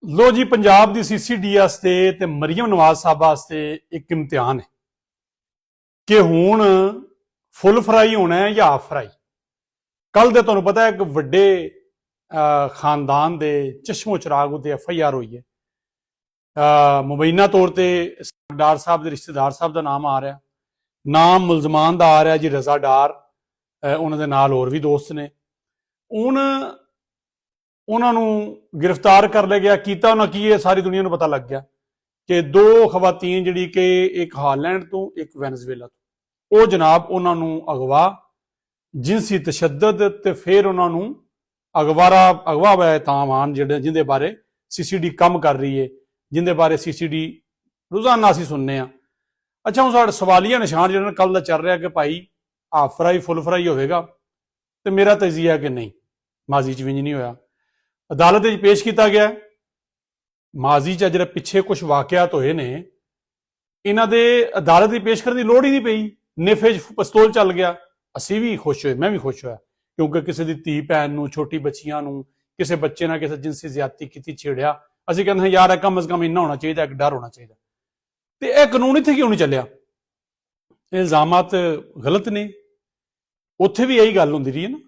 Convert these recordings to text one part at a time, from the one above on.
लो जी, पंजाब की CCD वास्ते ते मरियम नवाज साहब वास्ते एक इम्तिहान है कि हुण फुल फ्राई होना है या हाफ फ्राई। कल दे तुहानूं पता है एक वड्डे खानदान के चश्मो चराग उत्ते FIR हुई है। मुबैना तौर पर डार साहब के रिश्तेदार साहब का नाम आ रहा, नाम मुलजमान का आ रहा जी रजा डार, उन्होंने नाल होर भी दोस्त ने। हुण उन्होंने गिरफ्तार कर लिया गया, किया उन्हें की है सारी दुनिया को पता लग गया कि दो खवातीन जी कि एक हालैंड तो एक वेनेजुएला तो वो जनाब उन्होंने अगवा जिनसी तशद्दद ते फिर उन्होंने अगवा तामान जिंदे बारे CCD कम कर रही है, जिंदे बारे CCD रोजाना असीं सुनने। अच्छा, हूँ साढ़ा सवालिया निशान जो कल का चल रहा कि भाई हाफ फ्राई फुल फ्राई होगा, तो मेरा तजिया है कि नहीं, माजी च भी नहीं होया। अदालत पेश किया गया, माजी च जो पिछे कुछ वाकयात होए ने, इन्हों के अदालत में पेश करने की लोड़ ही नहीं पई, नेफे पिस्तौल चल गया। असी भी खुश होए, मैं भी खुश होया, क्योंकि किसी की धी भैन छोटी बच्चियां किसी बच्चे ने किसी जिनसी ज्यादती की छेड़िया, असं कहते यार कम अज कम इन्ना होना चाहिए, एक डर होना चाहिए। तो यह कानून इत्थे क्यों नहीं चलिया? इल्जामात गलत ने, उत्थे भी यही गल होंदी रही है ना।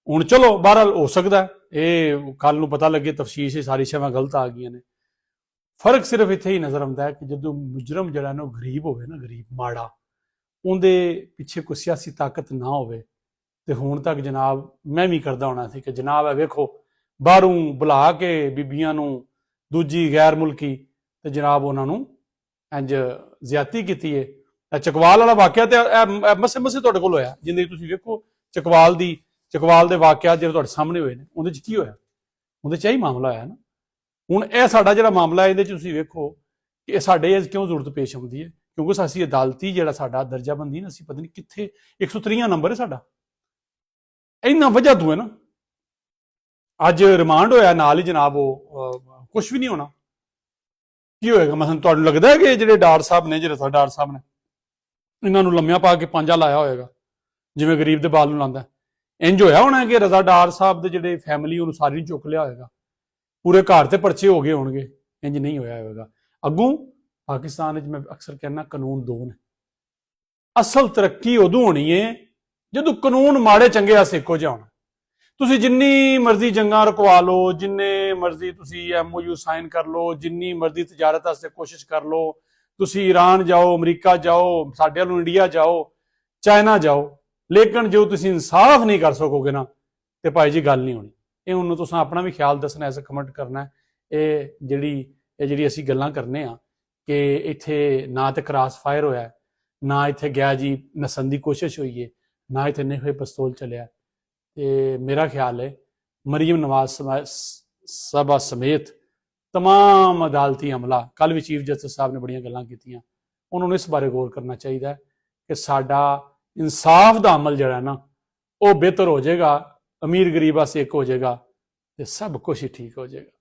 हुण चलो बहरहाल हो सकता है ये कल नूं पता लगे तफसीश सारी शैवां गलत आ गई ने। फर्क सिर्फ इत्थे ही नज़र आउंदा है कि जो मुजरम जिहड़ा ना गरीब होवे ना, गरीब माड़ा, उहदे पिछे कोई सियासी ताकत ना होवे, ते हुण तक जनाब मैं भी करदा होना सी कि जनाब है वेखो बाहरों बुला के बीबियां नूं दूजी गैर मुल्की ते जनाब उन्हां नूं इंज ज्यादती कीती है। चकवाल वाला वाकया तो मसे मसे तुहाडे कोल होया, जिंदे तुसीं वेखो चकवाल दे वाकयात जिहड़े तुहाडे सामने होए ने, उहदे च की होया? उहदे च यही मामला होया ना। हुण यह साडा जिहड़ा मामला है, इहदे च तुसीं वेखो कि साडे क्यों जरूरत पेश आउंदी है, क्योंकि असीं अदालती जिहड़ा साडा दर्जाबंदी ना, असीं पता नहीं कित्थे 153 नंबर है साडा, इन्ना वजह तू है ना। अज रिमांड होया नाल ही जनाब वो कुछ भी नहीं होना, की होएगा? मसलन तुहानूं लगदा है कि जिहड़े डार साहब ने, जिहड़े डार साहब ने इन्हां नूं लम्मिया पा के पांजा लाया होएगा जिवें गरीब दे बाल नूं लांदा? इंज होया होना कि रजा डार साहब दे जिहड़े फैमिली उन्होंने सारी चुक लिया होएगा, पूरे घर ते परचे हो गए होणगे? इंज नहीं होया होएगा। अगों पाकिस्तान मैं अक्सर कहना कानून दो ने, असल तरक्की उदों होनी है जदों कानून माड़े चंगे आसे इक्को जिहा होना। तुसीं जिन्नी मर्जी जंगां रुकवा लो, जिन्ने मर्जी तुसीं MOU साइन कर लो, जिन्नी मर्जी तजारत वास्ते कोशिश कर लो, तुसीं ईरान जाओ, अमरीका जाओ, साडे वालों इंडिया जाओ, चाइना जाओ, लेकिन जो तुसीं इंसाफ नहीं कर सकोगे ना, तो भाई जी गल नहीं होनी। ये हुण तुसां अपना भी ख्याल दसना, ऐसा कमेंट करना है। ये जिहड़ी असीं गल्लां करने आ कि इत्थे ना तो क्रॉस फायर होया, ना इत्थे गया जी नसन की कोशिश हुई है, ना इत्थे नेफे पिस्तौल चलिया। ते मेरा ख्याल है मरीम नवाज साहबा समेत तमाम अदालती अमला, कल भी चीफ जस्टिस साहब ने बड़ियां गल्लां कीतियां, उन्होंने इस बारे गौर करना चाहिए कि साडा इंसाफ का अमल जिहड़ा ना वो बेहतर हो जाएगा, अमीर गरीब वास्ते एक हो जाएगा, तो सब कुछ ही ठीक हो जाएगा।